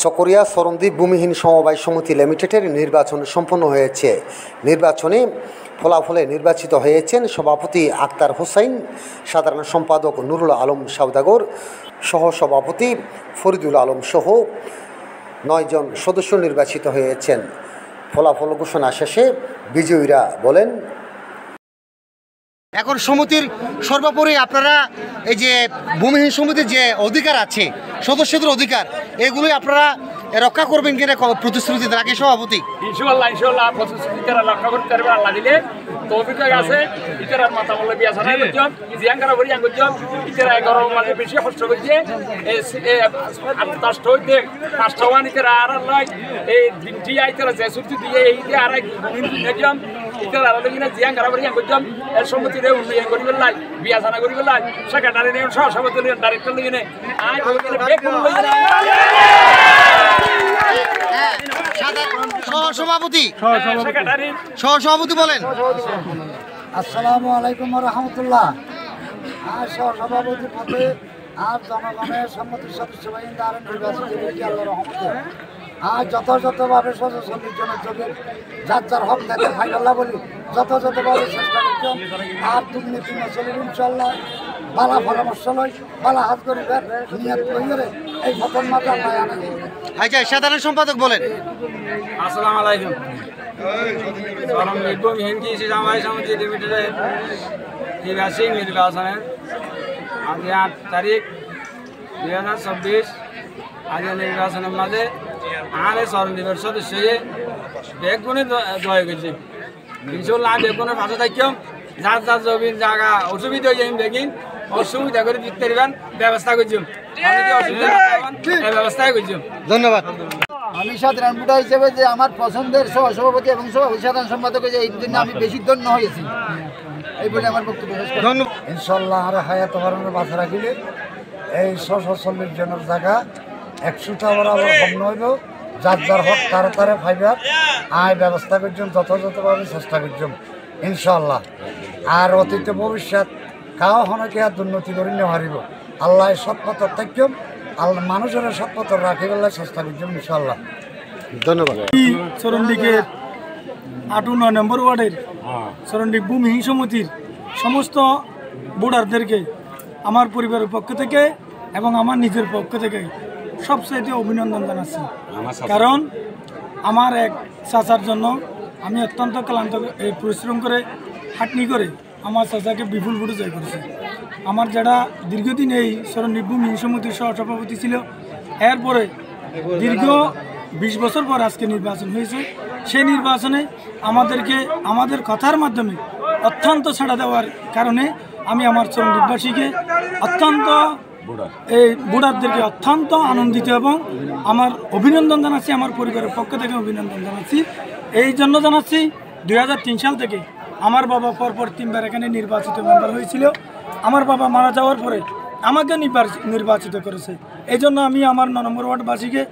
চকরিয়া চরণদ্বীপ ভূমিহীন সমবায় সমিতি লিমিটেডের নির্বাচন সম্পন্ন হয়েছে। নির্বাচনে ফলাফলে নির্বাচিত হয়েছেন সভাপতি আক্তার হোসাইন, সাধারণ সম্পাদক নুরুল আলম সওদাগর, সহসভাপতি ফরিদুল আলম সহ 9 জন সদস্য নির্বাচিত হয়েছেন। ফলাফল ঘোষণা শেষে বিজয়ীরা বলেন, এখন সমিতির সর্বোপরি আপনারা এই যে ভূমিহীন সমিতির যে অধিকার আছে, সদস্যদের অধিকার, এগুলোই আপনারা রক্ষা করবেন কিনা প্রতিশ্রুতি রাখে সভাপতি? ইনশাআল্লাহ প্রতিশ্রুতি রক্ষা করতে পারবে আল্লাহ দিলে। তৌফিক আছে ইতার মাথা বলে বিয়া ছাড়াই করছম জিয়াঙ্গারা ভরি আঙ্গ করছম ইতার 11 মাসে বেশি কষ্ট করছে এই আত্মাষ্ট হইতে কাষ্টওয়ান ইতার আর নয় এই দিনটি আইতার যে সুতি দিয়ে এই যে আর একদম ইতার আর লাগিনা জিয়াঙ্গারা ভরি আঙ্গ করছম এর সম্মতিরে উন্নয়ন করিবে লাই বিয়া ছাড়া করিবে লাই সেক্রেটারি নিয়ম সহ সভাপতি নিয়ম ডাইরেক্টর লাগিনে আই বলতে বেকুল লইরা সহসভাপতি বলেন। আসসালামু আলাইকুম রহমতুল্লাহ। আর সহসভাপতি পদে আর জনগণের সম্মতির সদস্য বাহিনী আর নির্বাচিত ব্যক্তি আল্লাহ রহমতে আর যথাযথভাবে সদস্য নির্বাচনের যোগে যার যার হক তাদের ফাইনাল্লাহ বলি যথাযথভাবে চেষ্টা করতাম। আর দুর্নীতি চলিব ইনশাল্লাহ। বালা পরামর্শ লই বালা হাত করিবেন নিয়ত করে এই ফতন মাথা আল্লাহ আনে। আচ্ছা, সাধারণ সম্পাদক বলেন। আসসালামু আলাইকুম। চরণদ্বীপ ভূমিহীন সমবায় সমিতি লিমিটেডের নির্বাচনের আজ 8 তারিখ 2024 আজ নির্বাচনের মাঝে আমাদের চরণদ্বীপের সদস্য বেগুনে জয় করছে। ইনশাল্লাহ বেগুনের পাশে থাকতাম যার যার জমির জায়গা অসুবিধা হয়ে যাই বেগিন অসুবিধা করে দিতে পারবেন ব্যবস্থা করছিলাম। অনেকে অসুবিধা ব্যবস্থাই করছিলাম। ধন্যবাদ। আমি সাধারণ ভোটার হিসেবে যে আমার পছন্দের সহসভাপতি এবং সাধারণ সম্পাদক এই জন্য আমি বেশি ধন্য হয়েছি এই বলে আমার বক্তব্য শেষ করি। ইনশাল্লাহ আর হায়াত হরণের বাসা রাখিলে এই 140 জনের জায়গা 100টা ওরা আবার কম নইব। যার যার হক তারা তারা ফাইবার আয় ব্যবস্থা করছেন যথাযথভাবে চেষ্টা করছেন ইনশাল্লাহ। আর অতীত ভবিষ্যৎ কাও হনকে আর দুর্নীতি করে নিয়ে হারিব আল্লাহ সৎপথ থাকম আল্লাহ মানুষের সৎপথ রাখিবেলার চেষ্টা করছেন ইনশাল্লাহ। ধন্যবাদ। চরণদ্বীপের 8-9 নম্বর ওয়ার্ডের চরণদ্বীপ ভূমিহীন সমিতির সমস্ত ভোটারদেরকে আমার পরিবারের পক্ষ থেকে এবং আমার নিজের পক্ষ থেকে সবচাইতে অভিনন্দন জানাচ্ছি। কারণ আমার এক চাচার জন্য আমি অত্যন্ত ক্লান্ত পরিশ্রম করে খাটনি করে আমার চাচাকে বিপুল ভোটে জয় করেছি। আমার যারা দীর্ঘদিন এই চরণদ্বীপ ভূমিহীন সমিতির সহসভাপতি ছিল, এরপরে দীর্ঘ 20 বছর পর আজকে নির্বাচন হয়েছে। সেই নির্বাচনে আমাদেরকে আমাদের কথার মাধ্যমে অত্যন্ত ছাড়া দেওয়ার কারণে আমি আমার চরণদ্বীপবাসীকে অত্যন্ত এই ভোটারদেরকে অত্যন্ত আনন্দিত এবং আমার অভিনন্দন জানাচ্ছি। আমার পরিবারের পক্ষ থেকে অভিনন্দন জানাচ্ছি। এই জন্য জানাচ্ছি 2003 সাল থেকে আমার বাবা পরপর 3বার এখানে নির্বাচিত মেম্বার হয়েছিল। আমার বাবা মারা যাওয়ার পরে আমাকে নির্বাচিত করেছে। এই জন্য আমি আমার 9 নম্বর ওয়ার্ডবাসীকে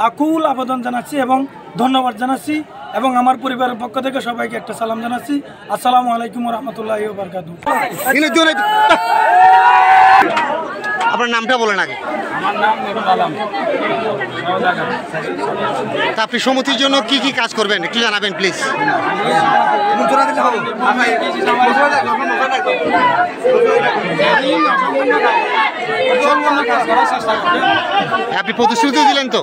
আকুল আবেদন জানাচ্ছি এবং ধন্যবাদ জানাচ্ছি এবং আমার পরিবারের পক্ষ থেকে সবাইকে একটা সালাম জানাচ্ছি। আসসালামু আলাইকুম রহমতুল্লাহি ওয়া বারাকাতুহু। আপনার নামটা বলেন আগে। আমার নাম নুরুল আলম সওদাগর। তা আপনি সমিতির জন্য কি কি কাজ করবেন একটু জানাবেন প্লিজ। আপনি প্রতিশ্রুতি দিলেন তো?